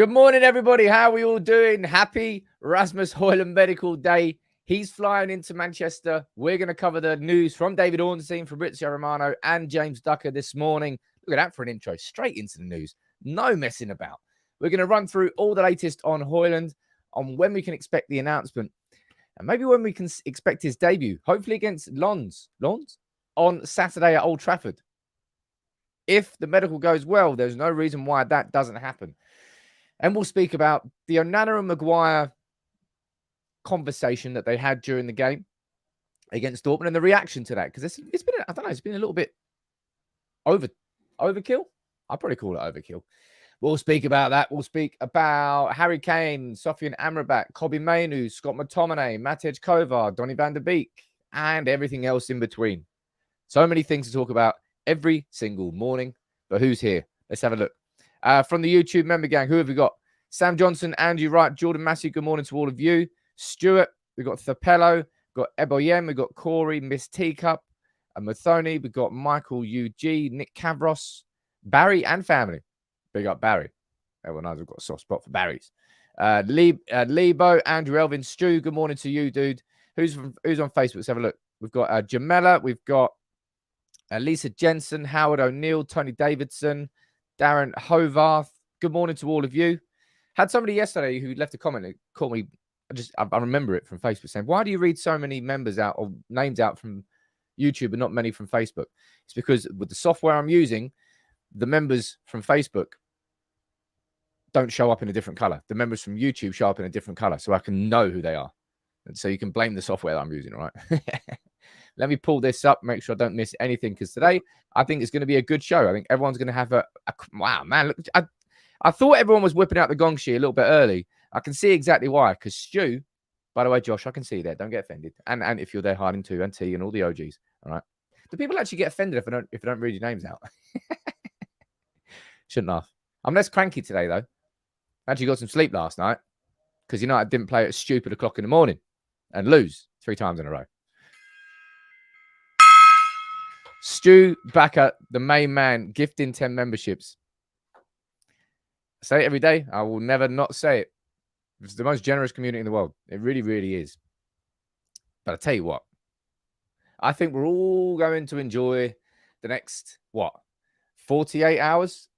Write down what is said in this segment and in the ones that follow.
Good morning, everybody. How are we all doing? Happy Rasmus Hojlund Medical Day. He's flying into Manchester. We're going to cover the news from David Ornstein, Fabrizio Romano, and James Ducker this morning. Look at that for an intro. Straight into the news. No messing about. We're going to run through all the latest on Hojlund, on when we can expect the announcement, and maybe when we can expect his debut, hopefully against Lons on Saturday at Old Trafford. If the medical goes well, there's no reason why that doesn't happen. And we'll speak about the Onana and Maguire conversation that they had during the game against Dortmund and the reaction to that. Because it's been, I don't know, it's been a little bit overkill. I'll probably call it overkill. We'll speak about that. We'll speak about Harry Kane, Sofian Amrabat, Kobbie Mainoo, Scott McTominay, Matej Kovar, Donny van der Beek, and everything else in between. So many things to talk about every single morning. But who's here? Let's have a look. From the YouTube member gang, who have we got? Sam Johnson, Andrew Wright, Jordan Massey, good morning to all of you. Stuart, we've got Thapello, we've got Eboyem, we've got Corey, Miss Teacup, and Mathoni, we've got Michael UG, Nick Cavros, Barry and family. Big up Barry. Everyone knows we've got a soft spot for Barry's. Lebo, Andrew Elvin, Stu, good morning to you, dude. Who's on Facebook? Let's have a look. We've got Jamela, we've got Lisa Jensen, Howard O'Neill, Tony Davidson, Darren Hovarth. Good morning to all of you. Had somebody yesterday who left a comment that caught me. I remember it from Facebook saying, why do you read so many members out or names out from YouTube but not many from Facebook? It's because with the software I'm using, the members from Facebook don't show up in a different color. The members from YouTube show up in a different color so I can know who they are. And so you can blame the software that I'm using, all right? Let me pull this up, make sure I don't miss anything, because today I think it's going to be a good show. I think everyone's going to have wow, man. Look, I thought everyone was whipping out the gong sheet a little bit early. I can see exactly why, because Stu, by the way, Josh, I can see you there. Don't get offended. And if you're there hiding too, and T and all the OGs, all right? Do people actually get offended if I don't read your names out? Shouldn't laugh. I'm less cranky today, though. I actually got some sleep last night because I didn't play at stupid o'clock in the morning and lose 3 times in a row. Stu Backer, the main man, gifting 10 memberships. I say it every day. I will never not say it. It's the most generous community in the world. It really, really is. But I tell you what, I think we're all going to enjoy the next, 48 hours?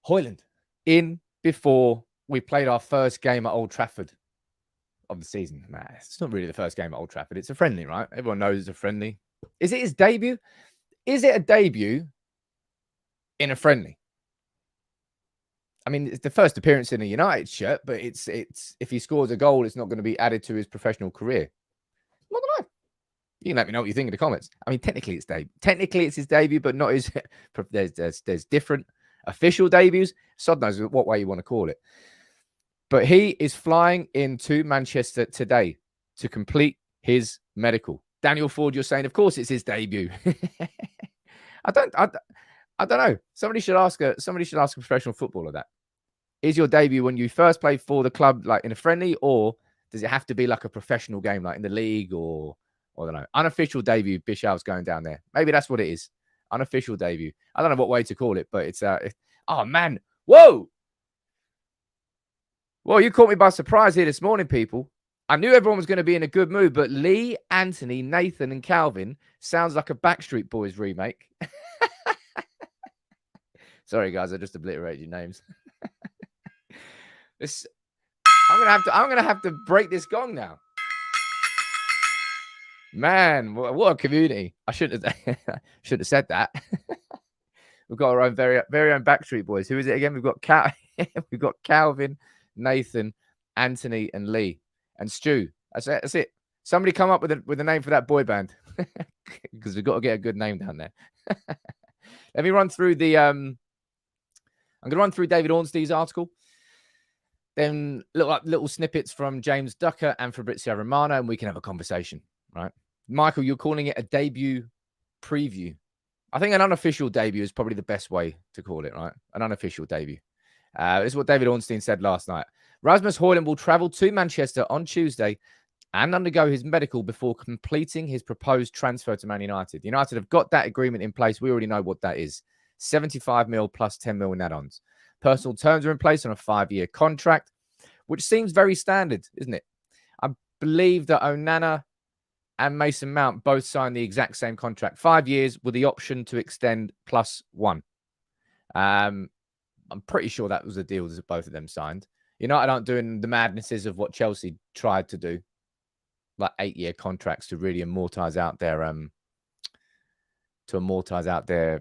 Hojlund in before we played our first game at Old Trafford of the season. Nah, it's not really the first game at Old Trafford. It's a friendly, right? Everyone knows it's a friendly. Is it his debut? Is it a debut in a friendly? I mean, it's the first appearance in a United shirt, but it's if he scores a goal, it's not going to be added to his professional career. I don't know. You can let me know what you think in the comments. I mean, technically it's his debut, but not his. There's different official debuts. Sod knows what way you want to call it. But he is flying into Manchester today to complete his medical. Daniel Ford, you're saying, of course, it's his debut. I don't know. Somebody should ask a professional footballer that. Is your debut when you first played for the club, like in a friendly, or does it have to be like a professional game, like in the league, or I don't know, unofficial debut? Bishal's going down there. Maybe that's what it is. Unofficial debut. I don't know what way to call it, but it's oh man, whoa, you caught me by surprise here this morning, people. I knew everyone was going to be in a good mood, but Lee, Anthony, Nathan, and Calvin sounds like a Backstreet Boys remake. Sorry, guys, I just obliterated your names. I'm gonna have to break this gong now. Man, what a community! I shouldn't have said that. We've got our own very own Backstreet Boys. Who is it again? We've got Calvin, Nathan, Anthony, and Lee. And Stu, that's it. Somebody come up with a name for that boy band, because we've got to get a good name down there. Let me run through the. I'm going to run through David Ornstein's article, then little snippets from James Ducker and Fabrizio Romano, and we can have a conversation. Right, Michael, you're calling it a debut preview. I think an unofficial debut is probably the best way to call it. Right, an unofficial debut. This is what David Ornstein said last night. Rasmus Hojlund will travel to Manchester on Tuesday and undergo his medical before completing his proposed transfer to Man United. United have got that agreement in place. We already know what that is. 75 mil plus 10 mil in add-ons. Personal terms are in place on a 5-year contract, which seems very standard, isn't it? I believe that Onana and Mason Mount both signed the exact same contract, 5 years with the option to extend +1. I'm pretty sure that was the deal that both of them signed. United aren't doing the madnesses of what Chelsea tried to do, like 8-year contracts to really amortize out their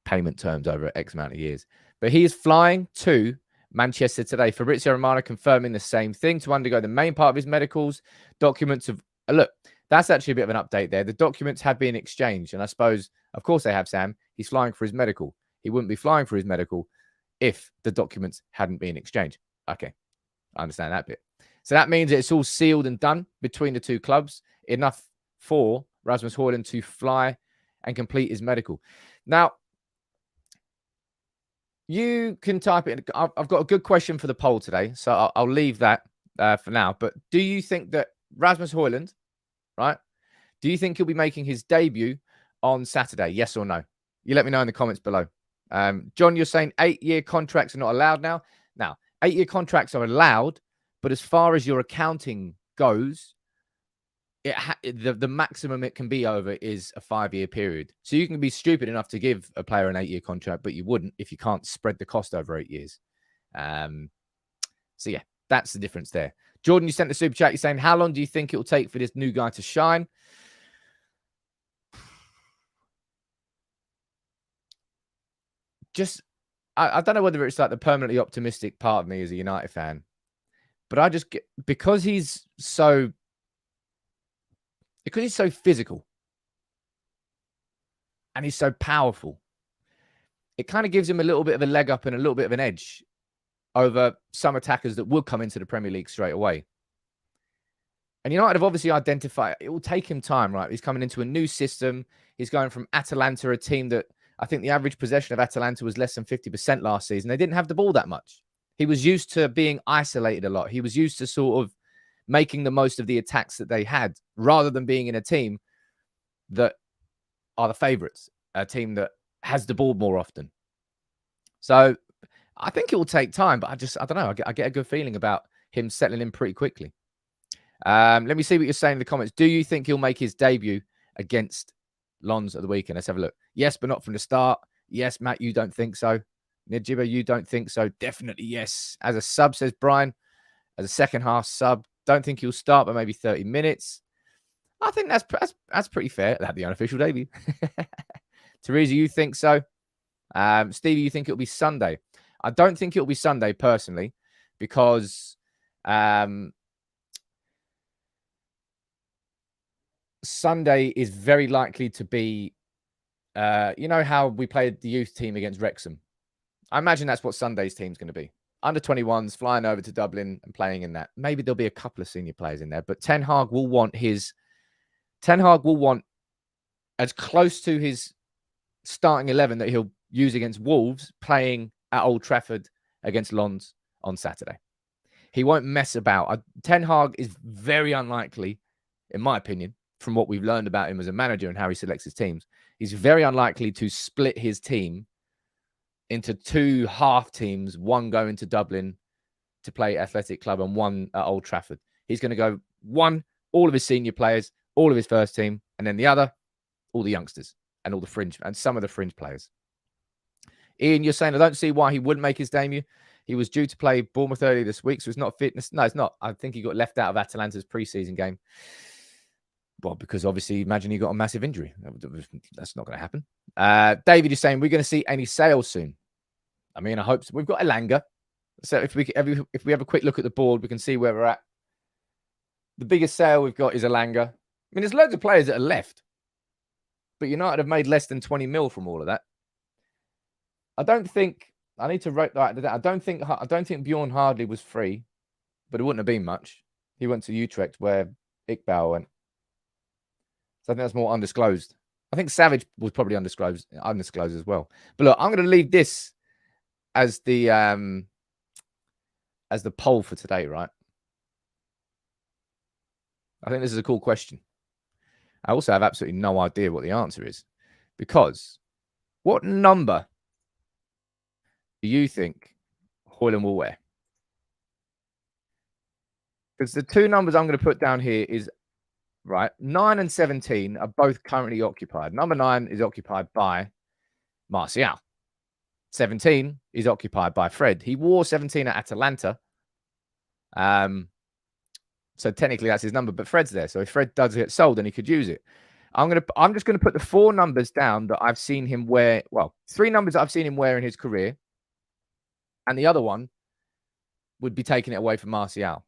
payment terms over X amount of years. But he is flying to Manchester today. Fabrizio Romano confirming the same thing, to undergo the main part of his medicals. Documents of look, that's actually a bit of an update there. The documents have been exchanged, and I suppose, of course, they have. Sam, he's flying for his medical. He wouldn't be flying for his medical if the documents hadn't been exchanged. Okay, I understand that bit. So that means it's all sealed and done between the two clubs. Enough for Rasmus Hojlund to fly and complete his medical. Now, you can type it. I've got a good question for the poll today, so I'll leave that for now. But do you think that Rasmus Hojlund, right? Do you think he'll be making his debut on Saturday? Yes or no? You let me know in the comments below. John, you're saying 8-year contracts are not allowed now. Now, 8-year contracts are allowed, but as far as your accounting goes, the maximum it can be over is a 5-year period. So you can be stupid enough to give a player an 8-year contract, but you wouldn't if you can't spread the cost over 8 years. So yeah, that's the difference there. Jordan, you sent the super chat. You're saying, how long do you think it will take for this new guy to shine? Just, I don't know whether it's like the permanently optimistic part of me as a United fan, but I just get, because he's so physical and he's so powerful, it kind of gives him a little bit of a leg up and a little bit of an edge over some attackers that will come into the Premier League straight away. And United have obviously identified it will take him time, right? He's coming into a new system. He's going from Atalanta, a team that I think the average possession of Atalanta was less than 50% last season. They didn't have the ball that much. He was used to being isolated a lot. He was used to sort of making the most of the attacks that they had, rather than being in a team that are the favourites, a team that has the ball more often. So I think it will take time, but I don't know. I get a good feeling about him settling in pretty quickly. Let me see what you're saying in the comments. Do you think he'll make his debut against Lons at the weekend? Let's have a look. Yes, but not from the start. Yes, Matt, you don't think so. Nijiba, you don't think so. Definitely yes. As a sub, says Brian. As a second half sub. Don't think he'll start, but maybe 30 minutes. I think that's pretty fair. That'd be the unofficial debut. Teresa, you think so? Stevie, you think it'll be Sunday? I don't think it'll be Sunday personally, because Sunday is very likely to be, you know how we played the youth team against Wrexham? I imagine that's what Sunday's team's going to be. Under 21s, flying over to Dublin and playing in that. Maybe there'll be a couple of senior players in there, but Ten Hag will want as close to his starting 11 that he'll use against Wolves playing at Old Trafford against Lons on Saturday. He won't mess about. Ten Hag is very unlikely, in my opinion, from what we've learned about him as a manager and how he selects his teams. He's very unlikely to split his team into two half teams, one going to Dublin to play Athletic Club and one at Old Trafford. He's going to go one, all of his senior players, all of his first team, and then the other, all the youngsters and all the fringe and some of the fringe players. Ian, you're saying I don't see why he wouldn't make his debut. He was due to play Bournemouth earlier this week, so it's not fitness. No, it's not. I think he got left out of Atalanta's preseason game. Well, because obviously, imagine he got a massive injury. That's not going to happen. David is saying we're going to see any sales soon. I mean, I hope so. We've got Elanga. So if we have a quick look at the board, we can see where we're at. The biggest sale we've got is Elanga. I mean, there's loads of players that are left, but United have made less than 20 mil from all of that. I don't think I need to write that. I don't think Bjorn Hardley was free, but it wouldn't have been much. He went to Utrecht where Iqbal went. So I think that's more undisclosed. I think Savage was probably undisclosed as well. But look, I'm going to leave this as the poll for today, right? I think this is a cool question. I also have absolutely no idea what the answer is, because what number do you think Hojlund will wear? Because the two numbers I'm going to put down here is, right, 9 and 17 are both currently occupied. Number 9 is occupied by Martial. 17 is occupied by Fred. He wore 17 at Atalanta. So technically that's his number, but Fred's there. So if Fred does get sold, then he could use it. I'm just gonna put the 4 numbers down that I've seen him wear. Well, 3 numbers that I've seen him wear in his career, and the other one would be taking it away from Martial,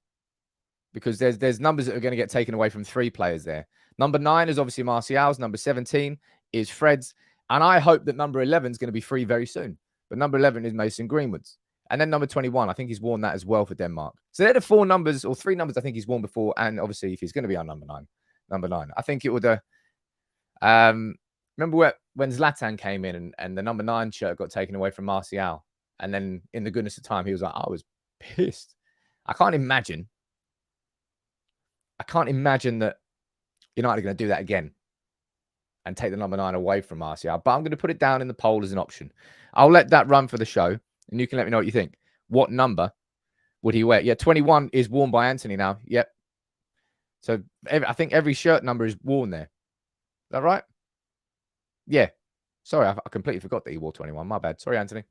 because there's numbers that are going to get taken away from 3 players there. Number 9 is obviously Martial's. Number 17 is Fred's, and I hope that number 11 is going to be free very soon. But number 11 is Mason Greenwood's. And then number 21, I think he's worn that as well for Denmark. So they're the 4 numbers, or 3 numbers I think he's worn before. And obviously, if he's going to be on number 9, I think it would. Remember when Zlatan came in and the number 9 shirt got taken away from Martial, and then in the goodness of time, he was like, I was pissed. I can't imagine that United are going to do that again and take the number 9 away from Martial. But I'm going to put it down in the poll as an option. I'll let that run for the show, and you can let me know what you think. What number would he wear? Yeah, 21 is worn by Anthony now. Yep. So I think every shirt number is worn there. Is that right? Yeah. Sorry, I completely forgot that he wore 21. My bad. Sorry, Anthony.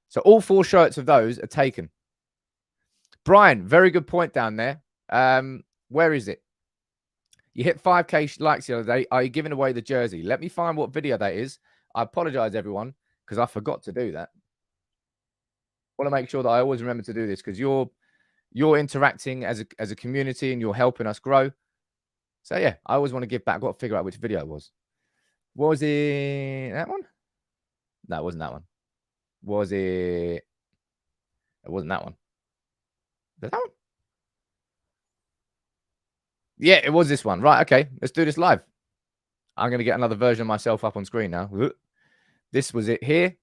So all 4 shirts of those are taken. Brian, very good point down there. Where is it? You hit 5K likes the other day. Are you giving away the jersey? Let me find what video that is. I apologize, everyone, because I forgot to do that. I want to make sure that I always remember to do this, because you're interacting as a community and you're helping us grow. So yeah, I always want to give back. I've got to figure out which video it was. Was it that one? No, it wasn't that one. Was it? It wasn't that one. That one? Yeah, it was this one. Right, okay. Let's do this live. I'm going to get another version of myself up on screen now. This was it here.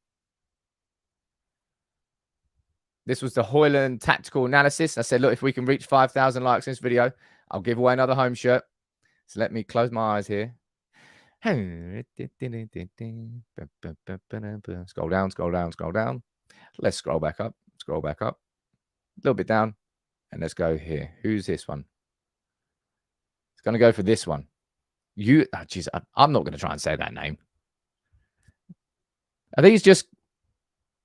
This was the Hojlund tactical analysis. I said, look, if we can reach 5,000 likes in this video, I'll give away another home shirt. So let me close my eyes here. Scroll down, scroll down, scroll down. Let's scroll back up, a little bit down. And let's go here. Who's this one? It's going to go for this one. I'm not going to try and say that name. Are these just,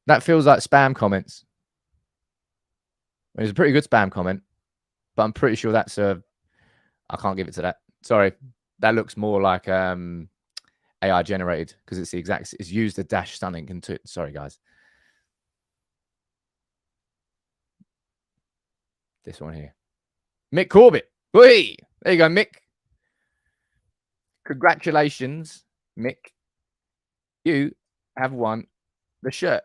that feels like spam comments. It's a pretty good spam comment, but I'm pretty sure that's I can't give it to that. Sorry. That looks more like AI generated, because it's the exact, it's used the dash stunning into it. Sorry, guys. This one here. Mick Corbett. Whee! There you go, Mick. Congratulations, Mick. You have won the shirt.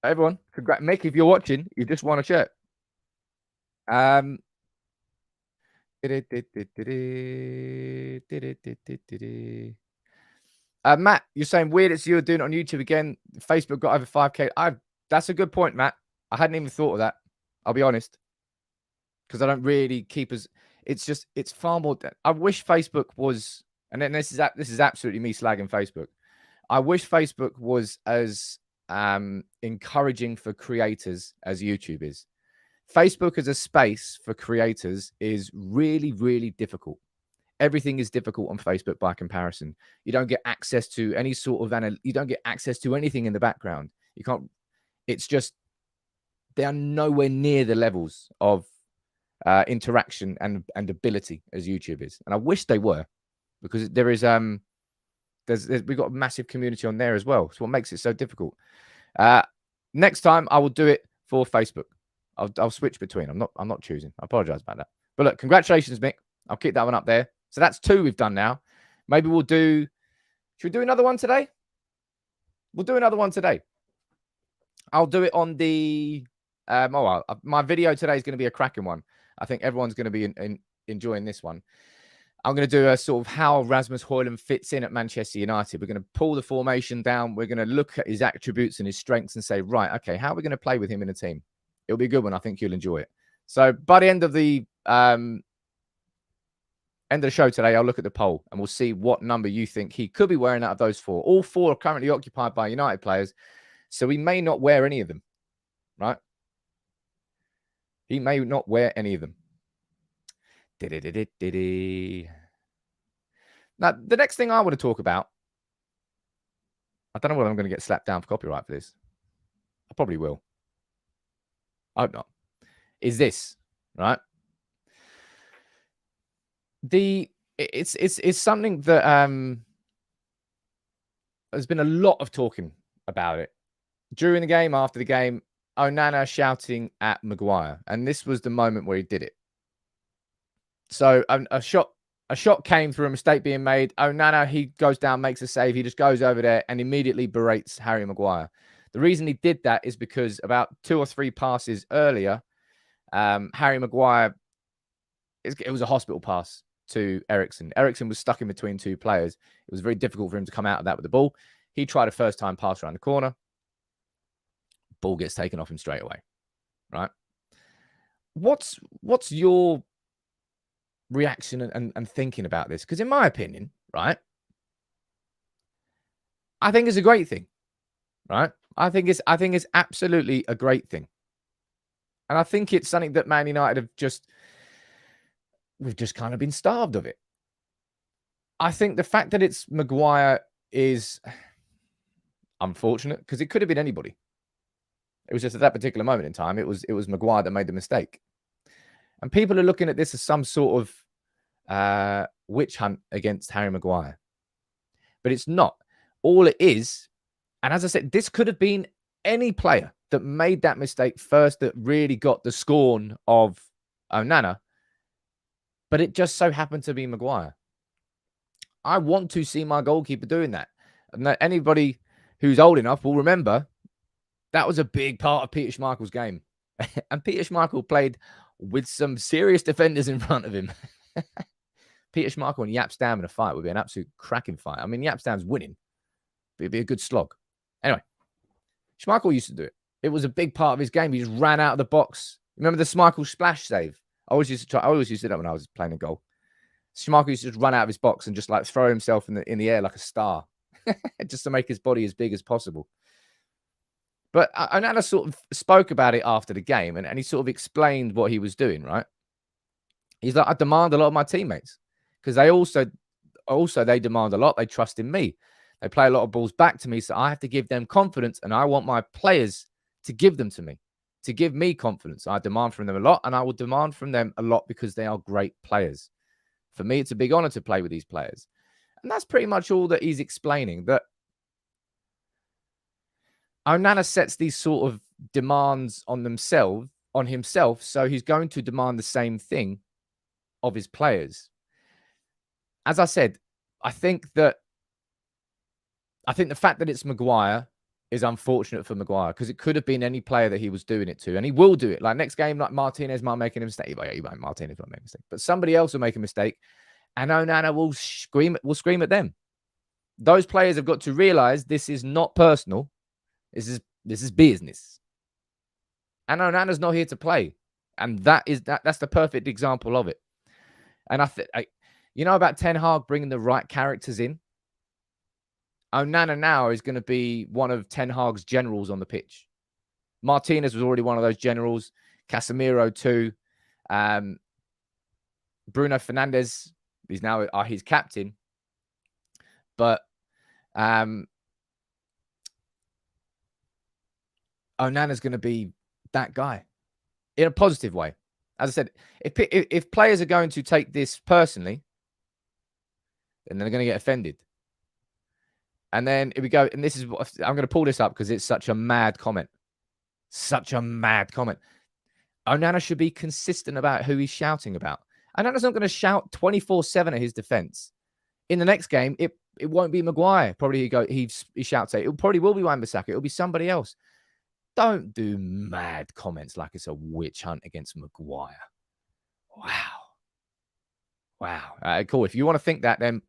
Everyone, Mick, if you're watching, you just won a shirt. Matt, you're saying weird it's you doing it on YouTube again. Facebook got over 5K. That's a good point, Matt. I hadn't even thought of that. I'll be honest, because I don't really keep as. It's far more. I wish Facebook was, and then this is absolutely me slagging Facebook. I wish Facebook was as encouraging for creators as YouTube is. Facebook as a space for creators is really, really difficult. Everything is difficult on Facebook by comparison. You don't get access to any sort of you don't get access to anything in the background. You can't. It's just they are nowhere near the levels of interaction and ability as YouTube is, and I wish they were, because there is we've got a massive community on there as well. So what makes it so difficult? Next time I will do it for Facebook. I'll switch between. I'm not choosing. I apologize about that. But look, congratulations, Mick. I'll keep that one up there. So that's 2 we've done now. Maybe we'll do. Should we do another one today? We'll do another one today. I'll do it on the. My video today is going to be a cracking one. I think everyone's going to be enjoying this one. I'm going to do a sort of how Rasmus Hojlund fits in at Manchester United. We're going to pull the formation down. We're going to look at his attributes and his strengths and say, right, okay, how are we going to play with him in a team? It'll be a good one. I think you'll enjoy it. So by the end of the End of the show today, I'll look at the poll and we'll see what number you think he could be wearing out of those 4. All 4 are currently occupied by United players, so he may not wear any of them, right? He may not wear any of them. Now, the next thing I want to talk about, I don't know whether I'm going to get slapped down for copyright for this. I probably will. I hope not. Is this, right? It's something that there's been a lot of talking about it during the game, after the game. Onana shouting at Maguire, and this was the moment where he did it. So a shot came through a mistake being made. Onana, he goes down, makes a save. He just goes over there and immediately berates Harry Maguire. The reason he did that is because about 2 or 3 passes earlier, Harry Maguire, it was a hospital pass to Eriksen. Eriksen was stuck in between 2 players. It was very difficult for him to come out of that with the ball. He tried a first-time pass around the corner. Ball gets taken off him straight away, right? What's your reaction and thinking about this? Because in my opinion, right, I think it's a great thing, right? I think it's absolutely a great thing. And I think it's something that Man United have we've just kind of been starved of it. I think the fact that it's Maguire is unfortunate because it could have been anybody. It was just at that particular moment in time, it was Maguire that made the mistake. And people are looking at this as some sort of witch hunt against Harry Maguire. But it's not. All it is, and as I said, this could have been any player that made that mistake first that really got the scorn of Onana. But it just so happened to be Maguire. I want to see my goalkeeper doing that. And anybody who's old enough will remember that was a big part of Peter Schmeichel's game. And Peter Schmeichel played with some serious defenders in front of him. Peter Schmeichel and Jaap Stam in a fight would be an absolute cracking fight. I mean, Jaap Stam's winning, but it'd be a good slog. Anyway, Schmeichel used to do it. It was a big part of his game. He just ran out of the box. Remember the Schmeichel splash save? I always used to do that when I was playing a goal. Schmeichel used to just run out of his box and just like throw himself in the air like a star, just to make his body as big as possible. But Onana sort of spoke about it after the game, and he sort of explained what he was doing, right? He's like, I demand a lot of my teammates because they also they demand a lot. They trust in me. They play a lot of balls back to me, so I have to give them confidence, and I want my players to give them to me, to give me confidence. I demand from them a lot, and I will demand from them a lot because they are great players. For me, it's a big honor to play with these players. And that's pretty much all that he's explaining, that Onana sets these sort of demands on himself, so he's going to demand the same thing of his players. As I said, I think the fact that it's Maguire is unfortunate for Maguire because it could have been any player that he was doing it to, and he will do it. Like next game, like Martinez might make a mistake. Martinez won't make a mistake, but somebody else will make a mistake, and Onana will scream at them. Those players have got to realize this is not personal. This is business. And Onana's not here to play. And that's the perfect example of it. And I think, you know about Ten Hag bringing the right characters in? Onana now is going to be one of Ten Hag's generals on the pitch. Martinez was already one of those generals. Casemiro too. Bruno Fernandes is now his captain. But Onana's going to be that guy in a positive way. As I said, if players are going to take this personally, then they're going to get offended. And then if we go, and this is what I'm going to pull this up because it's such a mad comment. Such a mad comment. Onana should be consistent about who he's shouting about. Onana's not going to shout 24/7 at his defense. In the next game, it won't be Maguire. Probably he shouts at it. It probably will be Wan-Bissaka. It'll be somebody else. Don't do mad comments like it's a witch hunt against Maguire. Wow. Cool. If you want to think that, then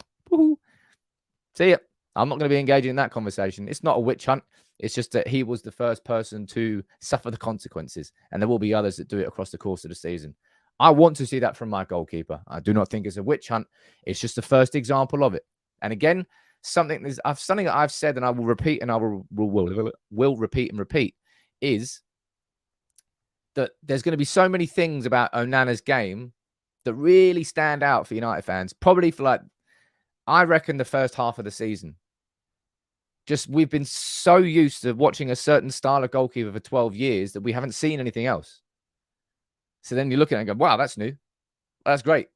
see it. I'm not going to be engaging in that conversation. It's not a witch hunt. It's just that he was the first person to suffer the consequences. And there will be others that do it across the course of the season. I want to see that from my goalkeeper. I do not think it's a witch hunt. It's just the first example of it. And again, something that I've said and I will repeat and I will repeat and repeat is that there's going to be so many things about Onana's game that really stand out for United fans, probably for like, I reckon the first half of the season. Just we've been so used to watching a certain style of goalkeeper for 12 years that we haven't seen anything else. So then you look at it and go, wow, that's new. That's great.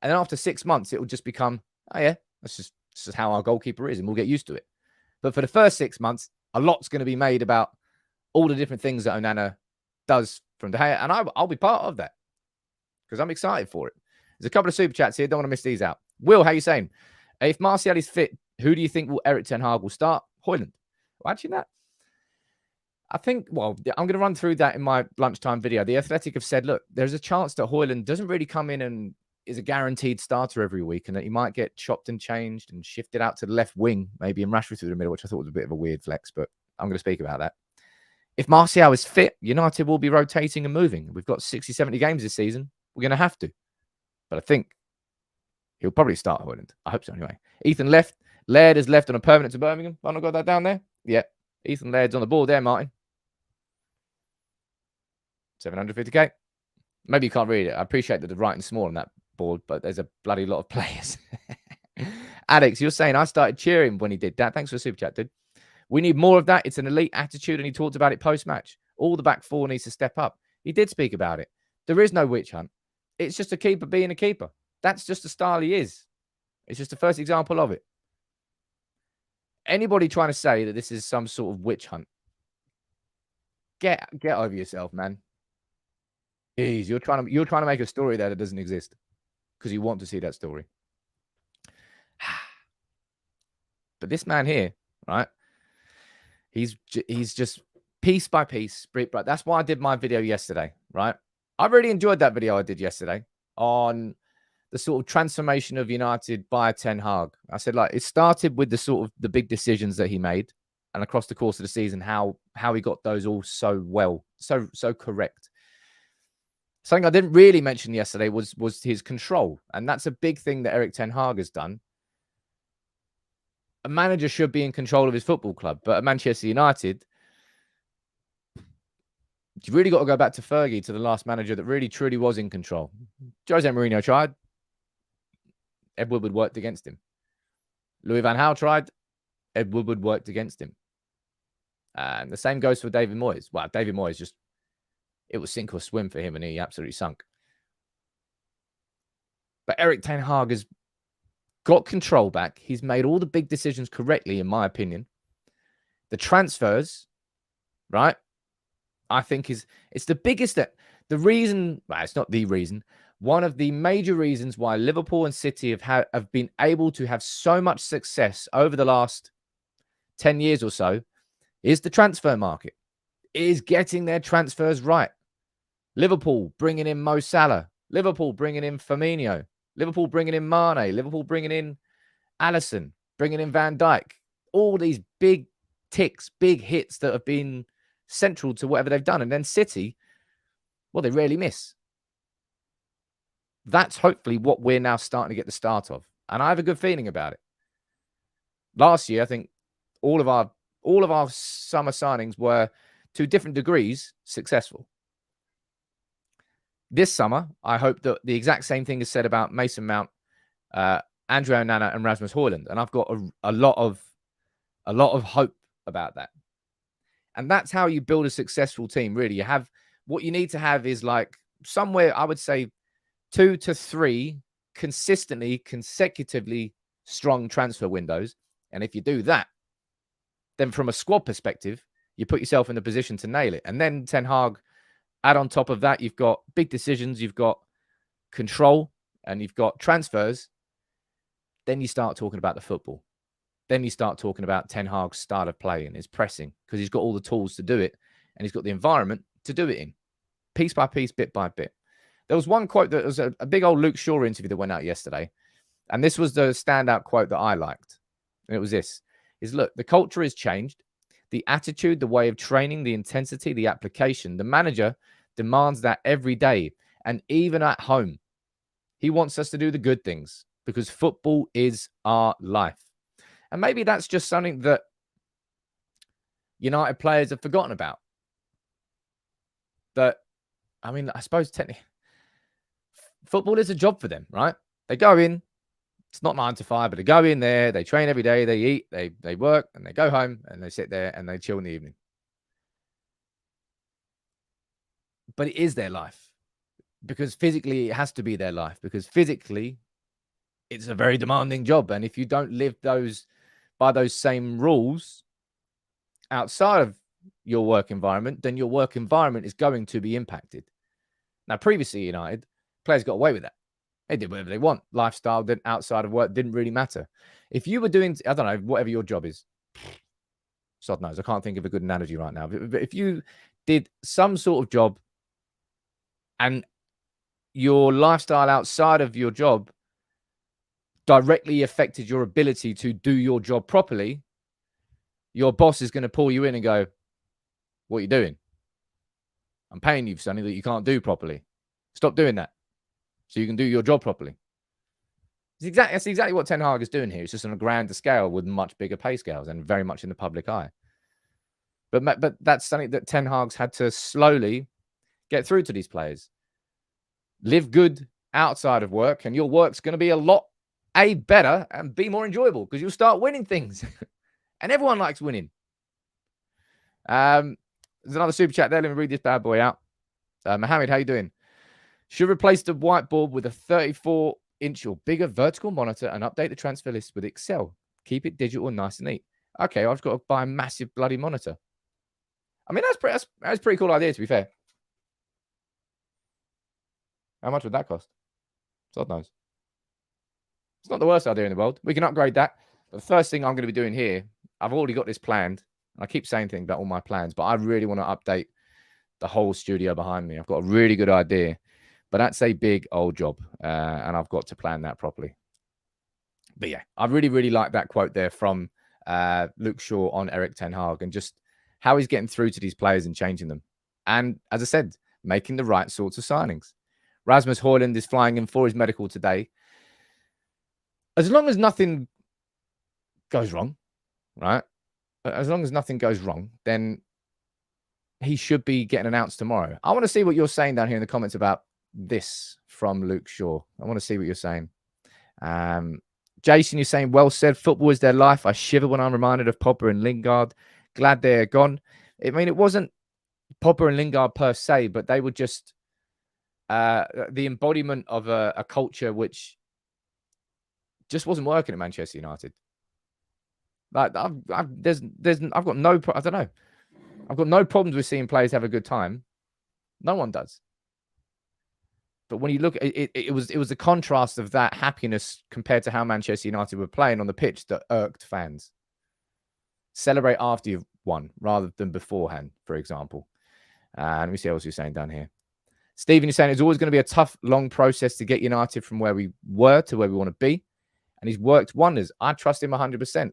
And then after 6 months, it will just become, oh yeah, that's just how our goalkeeper is, and we'll get used to it. But for the first 6 months, a lot's going to be made about all the different things that Onana does from De Gea, and I'll be part of that because I'm excited for it. There's a couple of super chats here. Don't want to miss these out. Will, how you saying? If Martial is fit, who do you think Erik ten Hag will start? Hojlund. Well, actually, I think, well, I'm going to run through that in my lunchtime video. The Athletic have said, look, there's a chance that Hojlund doesn't really come in and is a guaranteed starter every week, and that he might get chopped and changed and shifted out to the left wing, maybe in Rashford through the middle, which I thought was a bit of a weird flex, but I'm going to speak about that. If Martial is fit, United will be rotating and moving. We've got 60, 70 games this season. We're going to have to. But I think he'll probably start Hojlund. I hope so anyway. Ethan left. Laird has left on a permanent to Birmingham. I've not got that down there. Yeah. Ethan Laird's on the board there, Martin. 750k. Maybe you can't read it. I appreciate that the writing's small on that board, but there's a bloody lot of players. Alex, you're saying I started cheering when he did that. Thanks for the super chat, dude. We need more of that. It's an elite attitude, and he talked about it post-match. All the back four needs to step up. He did speak about it. There is no witch hunt. It's just a keeper being a keeper. That's just the style he is. It's just the first example of it. Anybody trying to say that this is some sort of witch hunt, get over yourself, man. Jeez, you're trying to make a story there that doesn't exist because you want to see that story. But this man here, right? He's just piece by piece. But that's why I did my video yesterday, right? I really enjoyed that video I did yesterday on the sort of transformation of United by Ten Hag. I said, like, it started with the sort of the big decisions that he made, and across the course of the season, how he got those all so well, so correct. Something I didn't really mention yesterday was his control, and that's a big thing that Erik ten Hag has done. A manager should be in control of his football club, but at Manchester United, you've really got to go back to Fergie, to the last manager that really truly was in control. Jose Mourinho tried. Ed Woodward worked against him. Louis van Gaal tried. Ed Woodward worked against him. And the same goes for David Moyes. Well, David Moyes it was sink or swim for him, and he absolutely sunk. But Erik ten Hag has got control back. He's made all the big decisions correctly, in my opinion. The transfers, right, I think it's the biggest, the reason, well, it's not the reason, one of the major reasons why Liverpool and City have been able to have so much success over the last 10 years or so is the transfer market, is getting their transfers right. Liverpool bringing in Mo Salah, Liverpool bringing in Firmino, Liverpool bringing in Mane, Liverpool bringing in Alisson, bringing in Van Dijk. All these big ticks, big hits that have been central to whatever they've done. And then City, well, they rarely miss. That's hopefully what we're now starting to get the start of. And I have a good feeling about it. Last year, I think all of our summer signings were, to different degrees, successful. This summer, I hope that the exact same thing is said about Mason Mount, Andre Onana, and Rasmus Hojlund. And I've got a lot of hope about that. And that's how you build a successful team, really. What you need to have is, like, somewhere, I would say, 2 to 3 consecutively strong transfer windows. And if you do that, then from a squad perspective, you put yourself in a position to nail it. And then Ten Hag, add on top of that, you've got big decisions, you've got control, and you've got transfers. Then you start talking about the football. Then you start talking about Ten Hag's style of play and his pressing, because he's got all the tools to do it, and he's got the environment to do it in, piece by piece, bit by bit. There was one quote that was a big old Luke Shaw interview that went out yesterday, and this was the standout quote that I liked. And it was this, look, the culture has changed. The attitude, the way of training, the intensity, the application. The manager demands that every day. And even at home, he wants us to do the good things because football is our life. And maybe that's just something that United players have forgotten about. That, I mean, I suppose technically, football is a job for them, right? They go in, it's not 9 to 5, but they go in there, they train every day, they eat, they work, and they go home and they sit there and they chill in the evening. But it is their life because physically it has to be their life because physically it's a very demanding job. And if you don't live by those same rules outside of your work environment, then your work environment is going to be impacted. Now, previously United, players got away with that. They did whatever they want. Lifestyle outside of work didn't really matter. If you were doing, I don't know, whatever your job is, sod knows, I can't think of a good analogy right now. But if you did some sort of job and your lifestyle outside of your job directly affected your ability to do your job properly, your boss is going to pull you in and go, what are you doing? I'm paying you for something that you can't do properly. Stop doing that so you can do your job properly. That's exactly what Ten Hag is doing here. It's just on a grander scale with much bigger pay scales and very much in the public eye. But that's something that Ten Hag's had to slowly get through to these players. Live good outside of work, and your work's going to be a lot better and be more enjoyable because you'll start winning things. And everyone likes winning. There's another super chat there. Let me read this bad boy out. Mohammed, how you doing? Should replace the whiteboard with a 34-inch or bigger vertical monitor and update the transfer list with Excel. Keep it digital and nice and neat. Okay, I've got to buy a massive bloody monitor. I mean, that's a pretty cool idea, to be fair. How much would that cost? God knows. It's not the worst idea in the world. We can upgrade that. But the first thing I'm going to be doing here, I've already got this planned. I keep saying things about all my plans, but I really want to update the whole studio behind me. I've got a really good idea, but that's a big old job, and I've got to plan that properly. But yeah, I really, really like that quote there from Luke Shaw on Erik Ten Hag and just how he's getting through to these players and changing them. And as I said, making the right sorts of signings. Rasmus Hojlund is flying in for his medical today. As long as nothing goes wrong, right? As long as nothing goes wrong, then he should be getting announced tomorrow. I want to see what you're saying down here in the comments about this from Luke Shaw. I want to see what you're saying. Jason, you're saying, well said. Football is their life. I shiver when I'm reminded of Pogba and Lingard. Glad they're gone. I mean, it wasn't Pogba and Lingard per se, but they were just the embodiment of a culture which just wasn't working at Manchester United. Like I've got no, I don't know. I've got no problems with seeing players have a good time. No one does. But when you look at it, it was the contrast of that happiness compared to how Manchester United were playing on the pitch that irked fans. Celebrate after you've won rather than beforehand, for example. Let me see what else you're saying down here. Stephen, you're saying it's always going to be a tough, long process to get United from where we were to where we want to be. And he's worked wonders. I trust him 100%.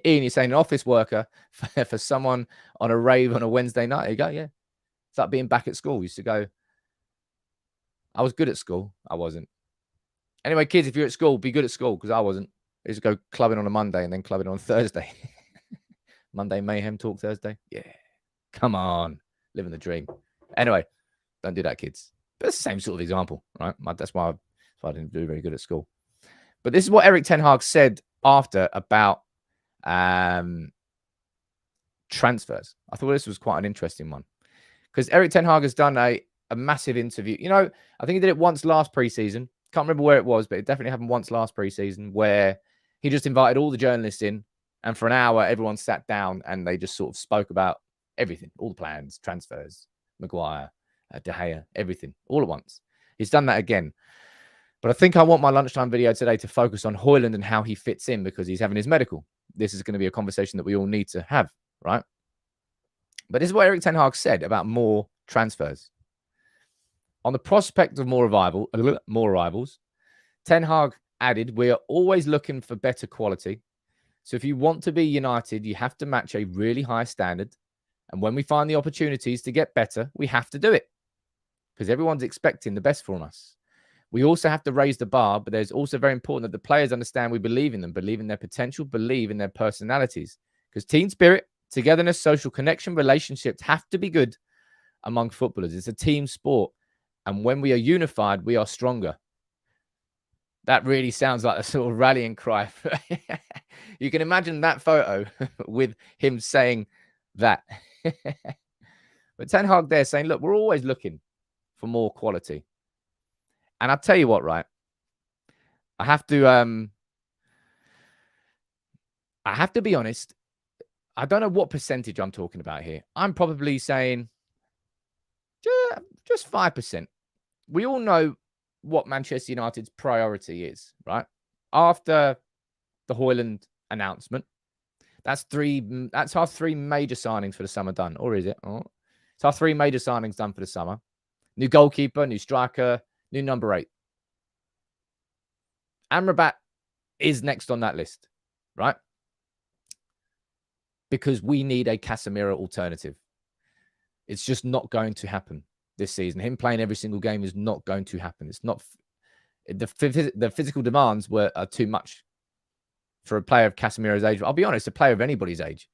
Ian, you're saying an office worker for someone on a rave on a Wednesday night. There you go, yeah. It's like being back at school. Used to go, I was good at school. I wasn't. Anyway, kids, if you're at school, be good at school because I wasn't. I used to go clubbing on a Monday and then clubbing on Thursday. Monday Mayhem Talk Thursday. Yeah. Come on. Living the dream. Anyway, don't do that, kids. But it's the same sort of example, right? That's why I didn't do very good at school. But this is what Erik Ten Hag said after about transfers. I thought this was quite an interesting one because Erik Ten Hag has done a massive interview. You know, I think he did it once last preseason. Can't remember where it was, but it definitely happened once last preseason where he just invited all the journalists in and for an hour, everyone sat down and they just sort of spoke about everything, all the plans, transfers, Maguire, De Gea, everything all at once. He's done that again. But I think I want my lunchtime video today to focus on Hojlund and how he fits in because he's having his medical. This is going to be a conversation that we all need to have, right? But this is what Erik Ten Hag said about more transfers. On the prospect of more arrivals, Ten Hag added, we are always looking for better quality. So if you want to be United, you have to match a really high standard. And when we find the opportunities to get better, we have to do it. because everyone's expecting the best from us. We also have to raise the bar, but there's also very important that the players understand we believe in them, believe in their potential, believe in their personalities. Because team spirit, togetherness, social connection, relationships have to be good among footballers. It's a team sport. And when we are unified, we are stronger. That really sounds like a sort of rallying cry. You can imagine that photo with him saying that. But Ten Hag there saying, look, we're always looking for more quality. And I'll tell you what, right? I have to be honest. I don't know what percentage I'm talking about here. I'm probably saying just 5%. We all know what Manchester United's priority is, right? After the Hojlund announcement, that's our 3 major signings for the summer done. Or is it? Oh, it's our 3 major signings done for the summer. New goalkeeper, new striker, new number 8. Amrabat is next on that list, right? Because we need a Casemiro alternative. It's just not going to happen this season. Him playing every single game is not going to happen. It's not the physical demands are too much for a player of Casemiro's age. I'll be honest, a player of anybody's age,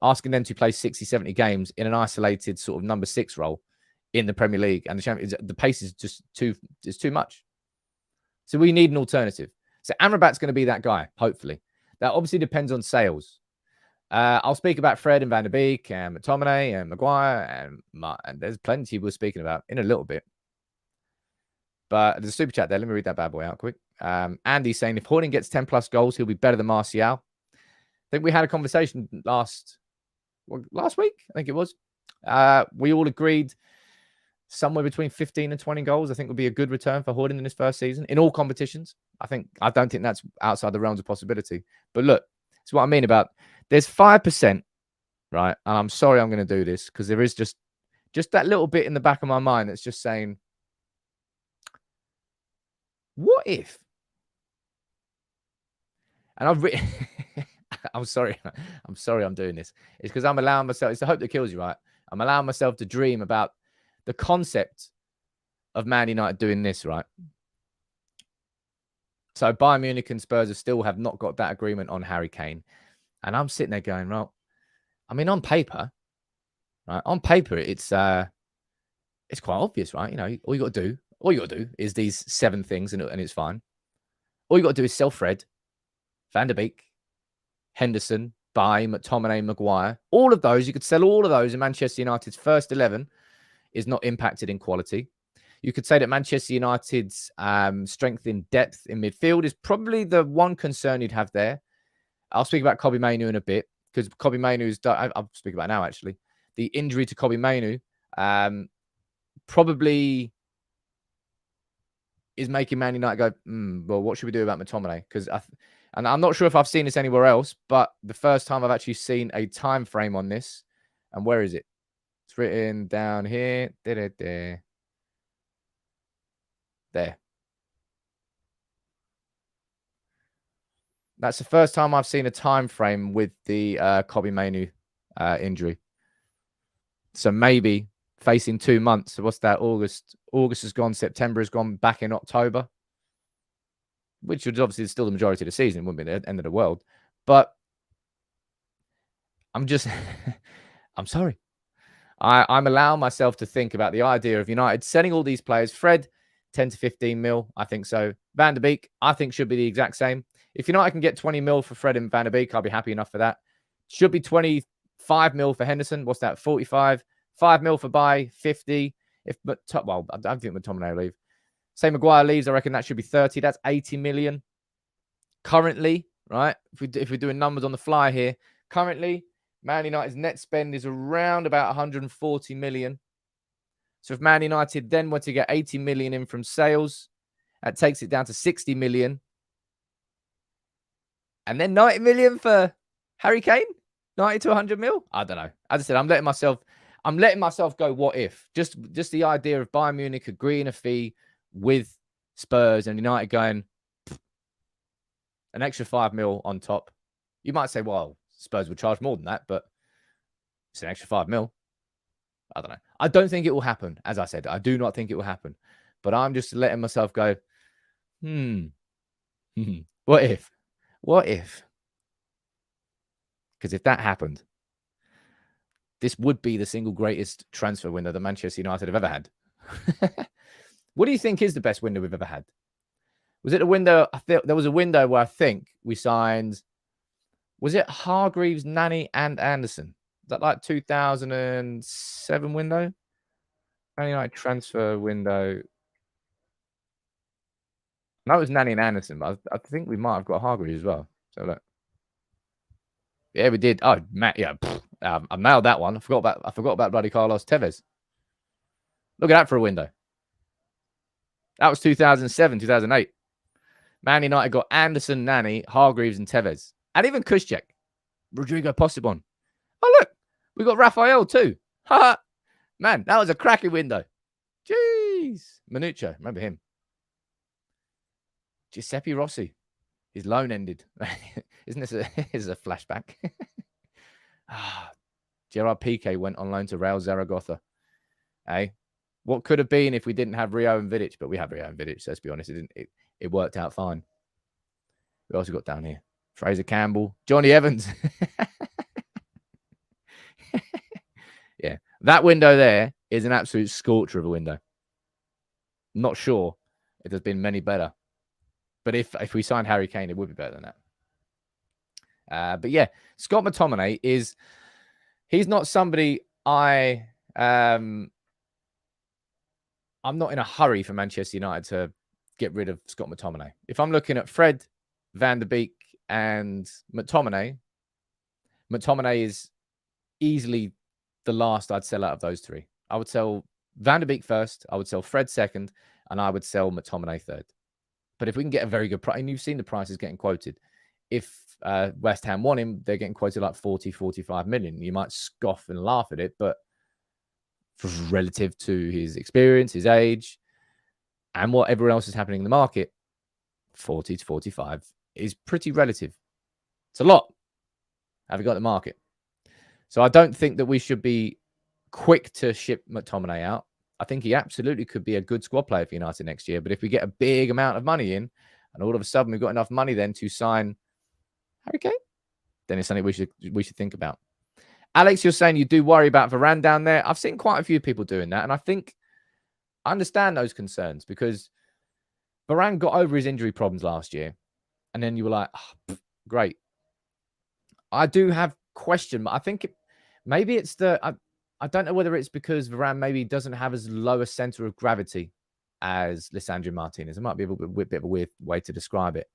asking them to play 60, 70 games in an isolated sort of number 6 role in the Premier League and the pace is just too much. So we need an alternative. So Amrabat's going to be that guy, hopefully. That obviously depends on sales. I'll speak about Fred and Van der Beek and McTominay and Maguire and there's plenty we're speaking about in a little bit. But there's a super chat there. Let me read that bad boy out quick. Andy saying if Hojlund gets 10 plus goals, he'll be better than Martial. I think we had a conversation last week. I think it was. We all agreed somewhere between 15 and 20 goals, I think would be a good return for Hojlund in his first season in all competitions. I don't think that's outside the realms of possibility. But look, it's what I mean about there's 5%, right? And I'm sorry I'm going to do this because there is just that little bit in the back of my mind that's just saying, what if? And I've written, I'm sorry I'm doing this. It's because I'm allowing myself, it's the hope that kills you, right? I'm allowing myself to dream about the concept of Man United doing this, right? So Bayern Munich and Spurs still have not got that agreement on Harry Kane. And I'm sitting there going, well, I mean, on paper, right? On paper, it's quite obvious, right? You know, all you got to do is these 7 things and it's fine. All you got to do is sell Fred, Van der Beek, Henderson, Bailly, McTominay, Maguire. All of those, you could sell all of those in Manchester United's first 11 is not impacted in quality. You could say that Manchester United's strength in depth in midfield is probably the one concern you'd have there. I'll speak about Kobbie Mainoo in a bit because Kobbie Mainoo's, I'll speak about it now actually. The injury to Kobbie Mainoo probably is making Man United go, well, what should we do about McTominay? Because and I'm not sure if I've seen this anywhere else, but the first time I've actually seen a time frame on this. And where is it? It's written down here. There. That's the first time I've seen a time frame with the Kobbie Mainoo injury. So maybe facing 2 months. So what's that? August has gone. September has gone, back in October, which would obviously still the majority of the season. Wouldn't be the end of the world. But I'm just, I'm sorry. I'm allowing myself to think about the idea of United selling all these players. Fred, 10 to 15 mil. I think so. Van der Beek, I think should be the exact same. If United can get 20 mil for Fred and Van der Beek, I'll be happy enough for that. Should be 25 mil for Henderson. What's that? 45. 5 mil for Bailly, 50. I don't think McTominay will leave. Say Maguire leaves, I reckon that should be 30. That's 80 million. Currently, right? If we're doing numbers on the fly here, currently, Man United's net spend is around about 140 million. So if Man United then were to get 80 million in from sales, that takes it down to 60 million. And then 90 million for Harry Kane? 90 to 100 mil? I don't know. As I said, I'm letting myself go, what if? Just the idea of Bayern Munich agreeing a fee with Spurs and United going an extra 5 mil on top. You might say, well, Spurs would charge more than that, but it's an extra 5 mil. I don't know. I don't think it will happen. As I said, I do not think it will happen. But I'm just letting myself go, what if? What if? Because if that happened, this would be the single greatest transfer window that Manchester United have ever had. What do you think is the best window we've ever had? Was it a window? I think there was a window where I think we signed. Was it Hargreaves, Nani, and Anderson? Is that like 2007 window? Man United transfer window. No, it was Nani and Anderson, but I think we might have got Hargreaves as well. So look. Yeah, we did. Oh, Matt, yeah. I nailed that one. I forgot about bloody Carlos Tevez. Look at that for a window. That was 2007, 2008. Man United got Anderson, Nani, Hargreaves, and Tevez. And even Kuszczak. Rodrigo Possebon. Oh, look. We got Raphael too. Man, that was a cracking window. Jeez. Manuccio. Remember him. Giuseppe Rossi. His loan ended. Isn't this a flashback? Gerard Piqué went on loan to Real Zaragoza. Hey, what could have been if we didn't have Rio and Vidic? But we have Rio and Vidic, so let's be honest. It worked out fine. We also got down here? Fraser Campbell, Johnny Evans. Yeah, that window there is an absolute scorcher of a window. Not sure if there's been many better. But if we signed Harry Kane, it would be better than that. But yeah, Scott McTominay he's not somebody I'm not in a hurry for Manchester United to get rid of Scott McTominay. If I'm looking at Fred, Van der Beek, and McTominay is easily the last I'd sell out of those three. I would sell Van der Beek first, I would sell Fred second, and I would sell McTominay third. But if we can get a very good price, and you've seen the prices getting quoted, if West Ham want him, they're getting quoted like 40, 45 million. You might scoff and laugh at it, but relative to his experience, his age, and what everyone else is happening in the market, 40 to 45 is pretty relative. It's a lot. Have you got the market? So I don't think that we should be quick to ship McTominay out. I think he absolutely could be a good squad player for United next year. But if we get a big amount of money in, and all of a sudden we've got enough money then to sign Harry Kane, then it's something we should think about. Alex, you're saying you do worry about Varane down there. I've seen quite a few people doing that, and I think I understand those concerns because Varane got over his injury problems last year, and then you were like, oh, great. I do have question, but I think maybe it's I don't know whether it's because Varane maybe doesn't have as low a center of gravity as Lisandro Martinez. It might be a bit of a weird way to describe it.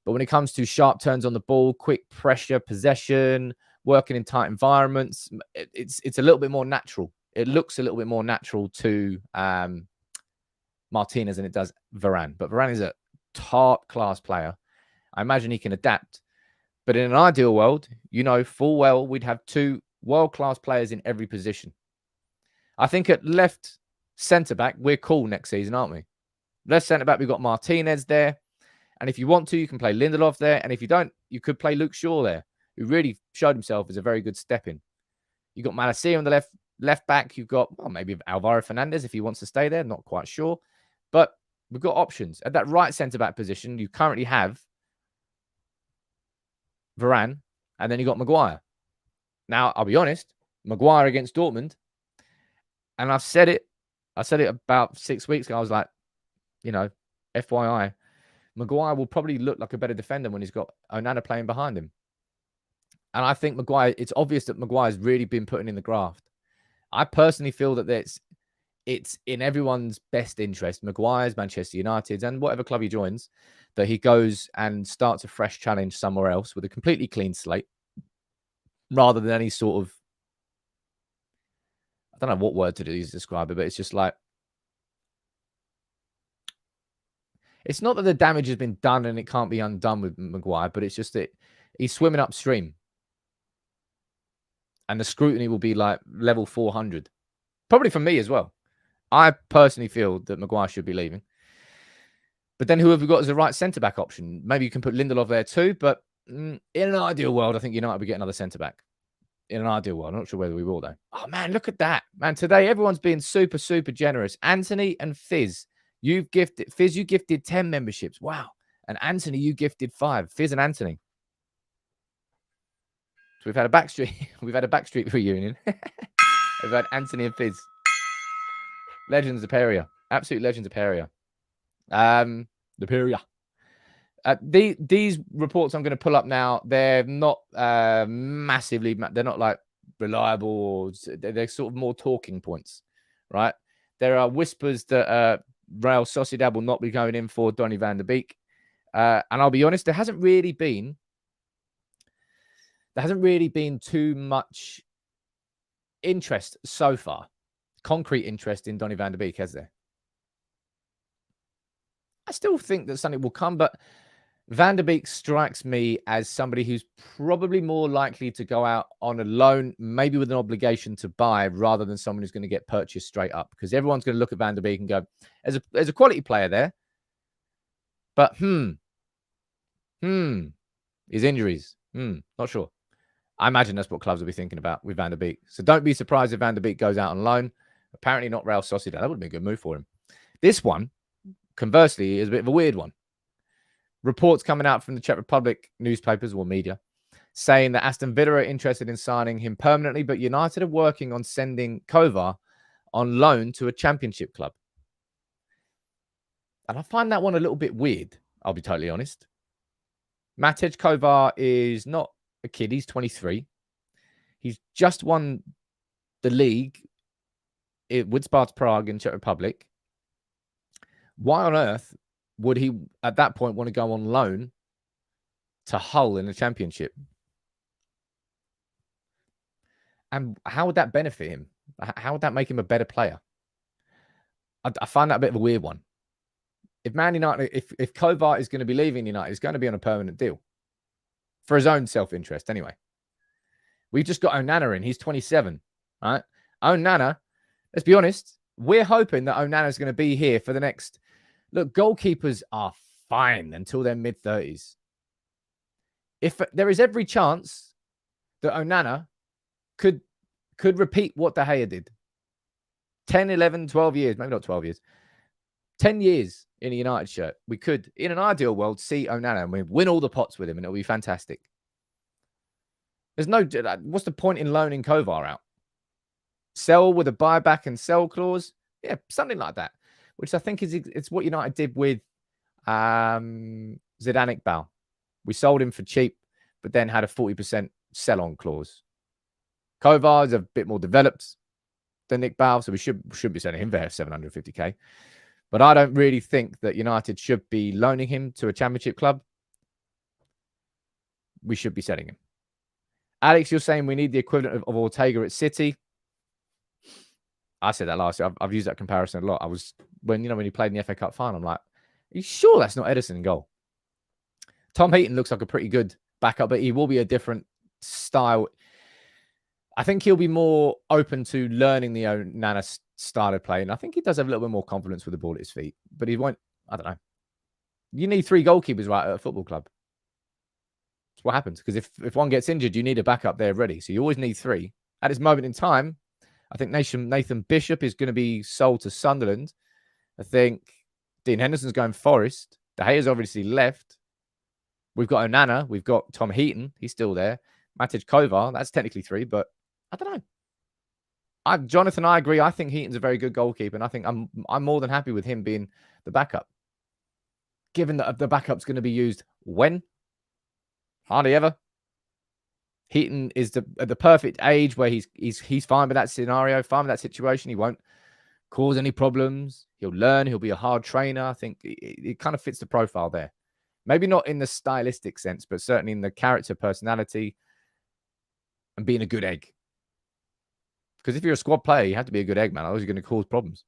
But when it comes to sharp turns on the ball, quick pressure, possession, working in tight environments, it's a little bit more natural. It looks a little bit more natural to Martinez than it does Varane. But Varane is a top-class player. I imagine he can adapt. But in an ideal world, you know full well we'd have two world-class players in every position. I think at left centre-back, we're cool next season, aren't we? Left centre-back, we've got Martinez there. And if you want to, you can play Lindelof there. And if you don't, you could play Luke Shaw there, who really showed himself as a very good step-in. You've got Malacia on the left back. You've got, well, maybe Alvaro Fernandez if he wants to stay there. Not quite sure. But we've got options. At that right centre-back position, you currently have Varane, and then you got Maguire. Now, I'll be honest, Maguire against Dortmund, and I said it about 6 weeks ago. I was like, FYI, Maguire will probably look like a better defender when he's got Onana playing behind him. And I think Maguire, it's obvious that Maguire's really been putting in the graft. I personally feel that it's in everyone's best interest, Maguire's, Manchester United's, and whatever club he joins, that he goes and starts a fresh challenge somewhere else with a completely clean slate, rather than any sort of, I don't know what word to use to describe it, but it's just like, it's not that the damage has been done and it can't be undone with Maguire, but it's just that he's swimming upstream. And the scrutiny will be like level 400. Probably for me as well. I personally feel that Maguire should be leaving. But then who have we got as the right centre-back option? Maybe you can put Lindelof there too, but in an ideal world, I think United would get another centre-back. in an ideal world. I'm not sure whether we will, though. Oh, man, look at that. Man, today everyone's being super, super generous. Anthony and Fizz, you gifted 10 memberships. Wow. And Anthony, you gifted 5. Fizz and Anthony. So we've had a Backstreet reunion. We've had Anthony and Fizz. Legends of Peria. Absolute legends of Peria. The Peria. These reports I'm going to pull up now, they're not massively, they're not like reliable, or they're sort of more talking points, right? There are whispers that Real Sociedad will not be going in for Donny van der Beek. And I'll be honest, there hasn't really been too much interest so far, concrete interest in Donny van der Beek, has there? I still think that something will come, but Van der Beek strikes me as somebody who's probably more likely to go out on a loan, maybe with an obligation to buy, rather than someone who's going to get purchased straight up. Because everyone's going to look at Van der Beek and go, there's a quality player there, but his injuries, not sure. I imagine that's what clubs will be thinking about with Van der Beek. So don't be surprised if Van der Beek goes out on loan. Apparently not Real Sociedad. That would be a good move for him. This one, conversely, is a bit of a weird one. Reports coming out from the Czech Republic newspapers or media saying that Aston Villa are interested in signing him permanently, but United are working on sending Kovar on loan to a championship club. And I find that one a little bit weird, I'll be totally honest. Matej Kovar is not a kid. He's 23. He's just won the league with Sparta Prague in Czech Republic. Why on earth would he, at that point, want to go on loan to Hull in the championship? And how would that benefit him? How would that make him a better player? I find that a bit of a weird one. If Man United, if Kovar is going to be leaving United, he's going to be on a permanent deal for his own self-interest anyway. We've just got Onana in. He's 27, right? Onana, let's be honest, we're hoping that Onana is going to be here for the next... Look, goalkeepers are fine until their mid-30s. If there is every chance that Onana could repeat what De Gea did. 10, 11, 12 years, maybe not 12 years. 10 years in a United shirt. We could, in an ideal world, see Onana and we win all the pots with him and it'll be fantastic. There's no... What's the point in loaning Kovar out? Sell with a buyback and sell clause? Yeah, something like that. Which I think it's what United did with Zidane Iqbal. We sold him for cheap, but then had a 40% sell-on clause. Kovar is a bit more developed than Iqbal, so we should be selling him for 750k. But I don't really think that United should be loaning him to a championship club. We should be selling him. Alex, you're saying we need the equivalent of Ortega at City. I said that last year. I've used that comparison a lot. I was when he played in the FA Cup final. I'm like, are you sure that's not Ederson in goal? Tom Heaton looks like a pretty good backup, but he will be a different style. I think he'll be more open to learning the Onana style of play, and I think he does have a little bit more confidence with the ball at his feet. But he won't. I don't know. You need 3 goalkeepers right at a football club. That's what happens, because if one gets injured, you need a backup there ready. So you always need 3. At this moment in time, I think Nathan Bishop is going to be sold to Sunderland. I think Dean Henderson's going Forest. De Gea's obviously left. We've got Onana. We've got Tom Heaton. He's still there. Matej Kovar. That's technically 3, but I don't know. Jonathan, I agree. I think Heaton's a very good goalkeeper, and I think I'm more than happy with him being the backup. Given that the backup's going to be used when? Hardly ever. Heaton is at the perfect age where he's fine with that scenario, fine with that situation. He won't cause any problems. He'll learn. He'll be a hard trainer. I think it kind of fits the profile there. Maybe not in the stylistic sense, but certainly in the character, personality, and being a good egg. Because if you're a squad player, you have to be a good egg, man. Otherwise, you're going to cause problems.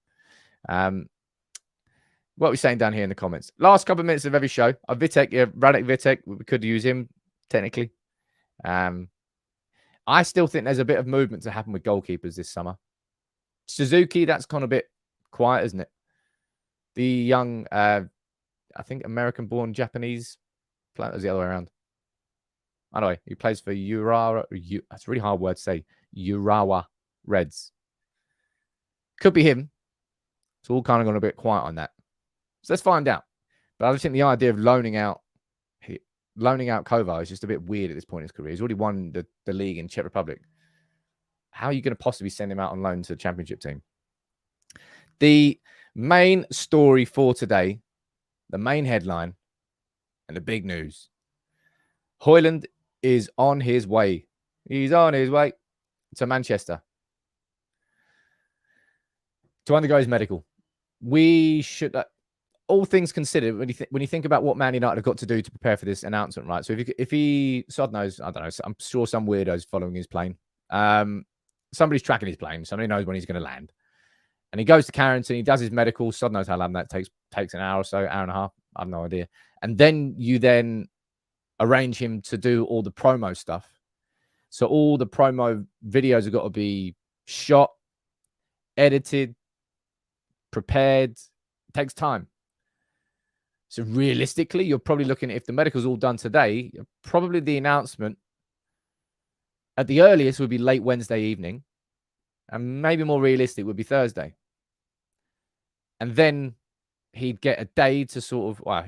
What are we saying down here in the comments? Last couple of minutes of every show. Vitek, yeah, Radek Vitek, we could use him, technically. I still think there's a bit of movement to happen with goalkeepers this summer. Suzuki, that's kind of a bit quiet, isn't it? The young, I think, American-born Japanese player, was the other way around. By the way, he plays for Urawa. That's a really hard word to say. Urawa Reds. Could be him. It's all kind of gone a bit quiet on that. So let's find out. But I just think the idea of loaning out Kovar is just a bit weird at this point in his career. He's already won the league in Czech Republic. How are you going to possibly send him out on loan to the championship team? The main story for today, the main headline, and the big news. Hojlund is on his way. He's on his way to Manchester to undergo his medical. We should, all things considered, when you think about what Man United have got to do to prepare for this announcement, right? So if he, Sod knows, I don't know, I'm sure some weirdo's following his plane. Somebody's tracking his plane. Somebody knows when he's going to land. And he goes to Carrington. He does his medical. Sod knows how long that takes an hour or so, hour and a half. I have no idea. And then you arrange him to do all the promo stuff. So all the promo videos have got to be shot, edited, prepared. It takes time. So realistically, you're probably looking at, if the medical's all done today, probably the announcement at the earliest would be late Wednesday evening. And maybe more realistic would be Thursday. And then he'd get a day to sort of, well,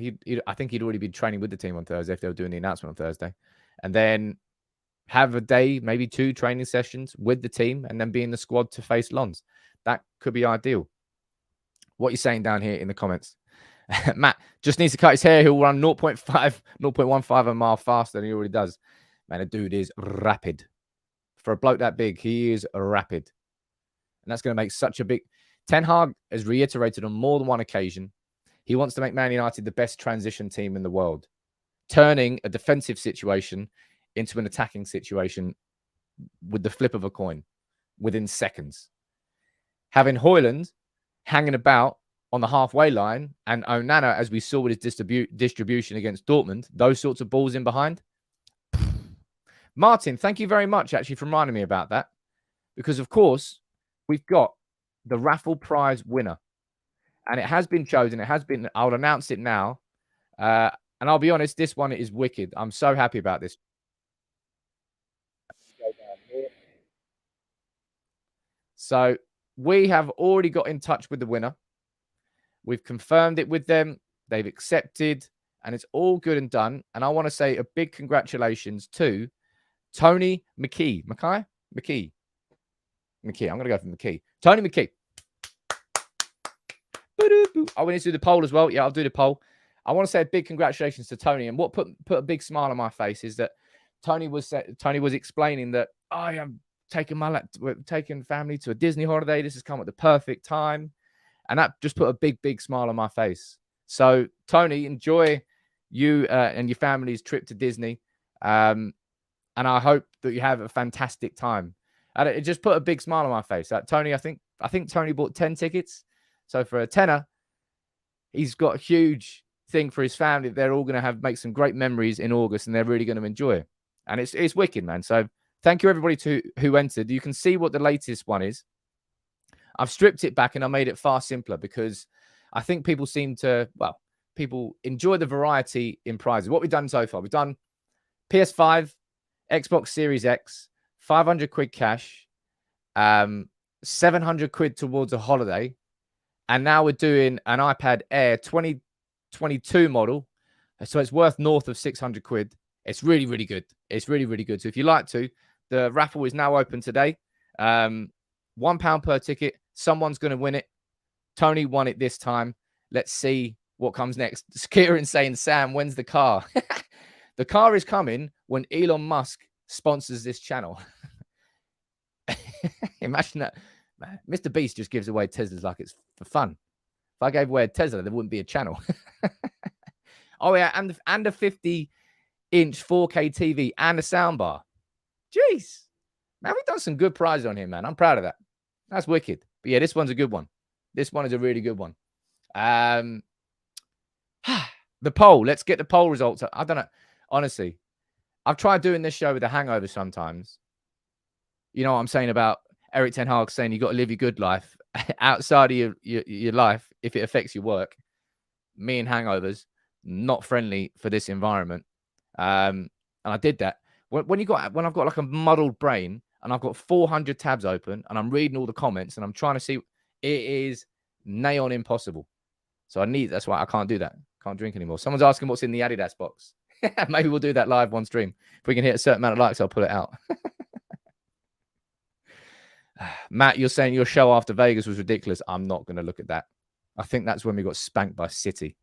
I think he'd already been training with the team on Thursday if they were doing the announcement on Thursday. And then have a day, maybe 2 training sessions with the team, and then be in the squad to face Lons. That could be ideal. What you're saying down here in the comments. Matt just needs to cut his hair. He'll run 0.15 a mile faster than he already does. Man, the dude is rapid. For a bloke that big, he is rapid. And that's going to make such a big... Ten Hag has reiterated on more than one occasion he wants to make Man United the best transition team in the world, turning a defensive situation into an attacking situation with the flip of a coin within seconds. Having Hojlund hanging about on the halfway line and Onana, as we saw with his distribution against Dortmund, those sorts of balls in behind. Martin, thank you very much, actually, for reminding me about that. Because, of course, we've got the raffle prize winner. And it has been chosen. It has been, I'll announce it now. And I'll be honest, this one is wicked. I'm so happy about this. So we have already got in touch with the winner. We've confirmed it with them. They've accepted. And it's all good and done. And I want to say a big congratulations to Tony McKee. McKee. I'm going to go for McKee. Tony McKee. Oh, we need to do the poll as well. Yeah, I'll do the poll. I want to say a big congratulations to Tony. And what put a big smile on my face is that Tony was explaining that I am taking family to a Disney holiday. This has come at the perfect time. And that just put a big smile on my face. So, Tony, enjoy you and your family's trip to Disney. And I hope that you have a fantastic time. And it just put a big smile on my face. Tony, I think Tony bought 10 tickets. So for a tenner, he's got a huge thing for his family. They're all going to make some great memories in August, and they're really going to enjoy it. And it's wicked, man. So thank you, everybody who entered. You can see what the latest one is. I've stripped it back and I made it far simpler because I think people people enjoy the variety in prizes. What we've done so far, we've done PS5, Xbox Series X, 500 quid cash, 700 quid towards a holiday. And now we're doing an iPad Air 2022 model. So it's worth north of 600 quid. It's really, really good. It's really, really good. So if you like to, the raffle is now open today. £1 per ticket. Someone's going to win it. Tony won it this time. Let's see what comes next. Kieran saying, Sam, when's the car? The car is coming when Elon Musk sponsors this channel. Imagine that. Man, Mr. Beast just gives away Teslas like it's for fun. If I gave away a Tesla, there wouldn't be a channel. Oh, yeah, and a 50-inch 4K TV and a soundbar. Jeez. Man, we've done some good prizes on here, man. I'm proud of that. That's wicked. But yeah, this one's a good one. This one is a really good one. The poll. Let's get the poll results. I don't know. Honestly, I've tried doing this show with a hangover sometimes. You know what I'm saying about Erik Ten Hag saying you got to live your good life outside of your life if it affects your work. Me and hangovers, not friendly for this environment. And I did that. when I've got like a muddled brain and I've got 400 tabs open and I'm reading all the comments and I'm trying to see, it is near on impossible. So that's why I can't do that. Can't drink anymore. Someone's asking what's in the Adidas box. Maybe we'll do that live on stream. If we can hit a certain amount of likes, I'll pull it out. Matt, you're saying your show after Vegas was ridiculous. I'm not going to look at that. I think that's when we got spanked by City.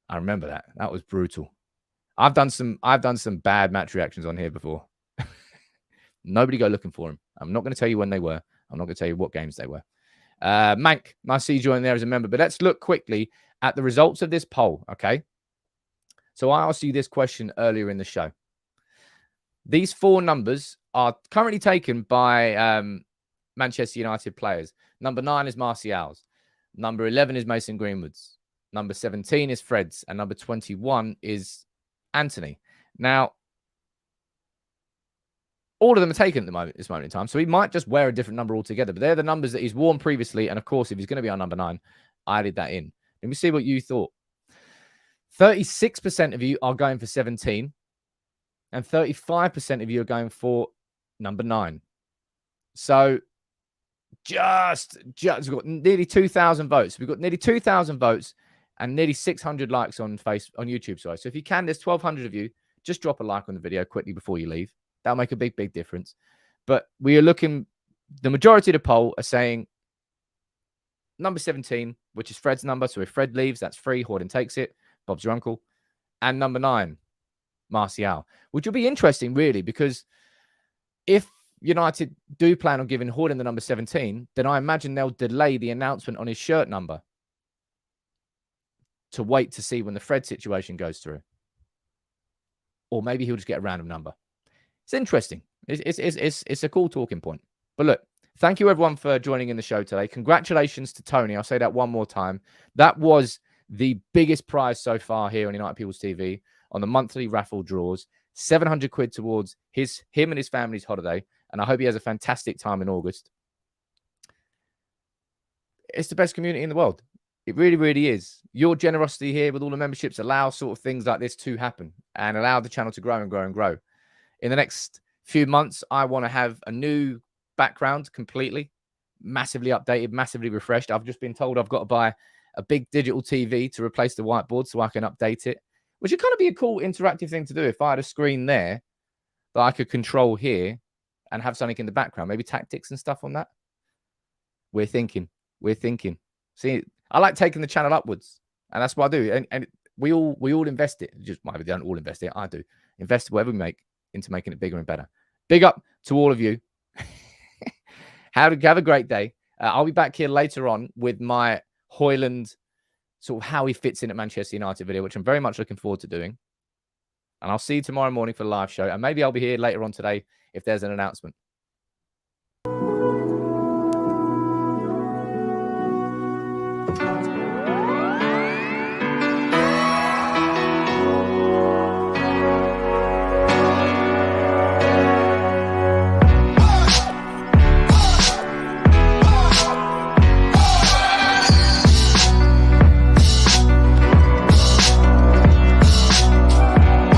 I remember that. That was brutal. I've done some bad match reactions on here before. Nobody go looking for them. I'm not going to tell you when they were. I'm not going to tell you what games they were. Mank, nice to see you join there as a member. But let's look quickly at the results of this poll, okay? So I asked you this question earlier in the show. These 4 numbers are currently taken by Manchester United players. Number 9 is Martial's. Number 11 is Mason Greenwood's. Number 17 is Fred's. And number 21 is Anthony. Now, all of them are taken at this moment in time. So he might just wear a different number altogether. But they're the numbers that he's worn previously. And of course, if he's going to be on number 9, I added that in. Let me see what you thought. 36% of you are going for 17. And 35% of you are going for number 9. So just we've got nearly 2,000 votes. We've got nearly 2,000 votes and nearly 600 likes on YouTube. Sorry. So if you can, there's 1,200 of you. Just drop a like on the video quickly before you leave. That'll make a big, big difference. But we are looking, the majority of the poll are saying number 17, which is Fred's number. So if Fred leaves, that's free. Hojlund takes it. Bob's your uncle. And number 9, Martial, which will be interesting, really, because if United do plan on giving Hojlund the number 17, then I imagine they'll delay the announcement on his shirt number to wait to see when the Fred situation goes through. Or maybe he'll just get a random number. It's interesting. It's a cool talking point. But look, thank you, everyone, for joining in the show today. Congratulations to Tony. I'll say that one more time. That was the biggest prize so far here on United People's TV on the monthly raffle draws. 700 quid towards him and his family's holiday. And I hope he has a fantastic time in August. It's the best community in the world. It really, really is. Your generosity here with all the memberships allows sort of things like this to happen and allow the channel to grow and grow and grow. In the next few months, I want to have a new background completely, massively updated, massively refreshed. I've just been told I've got to buy a big digital TV to replace the whiteboard so I can update it, which would kind of be a cool interactive thing to do if I had a screen there that I could control here and have something in the background, maybe tactics and stuff on that. We're thinking. See, I like taking the channel upwards, and that's what I do. And we all invest it. Just maybe they don't all invest it. I do invest whatever we make into making it bigger and better. Big up to all of you. Have a great day. I'll be back here later on with my Hojlund, sort of how he fits in at Manchester United video, which I'm very much looking forward to doing. And I'll see you tomorrow morning for the live show. And maybe I'll be here later on today if there's an announcement.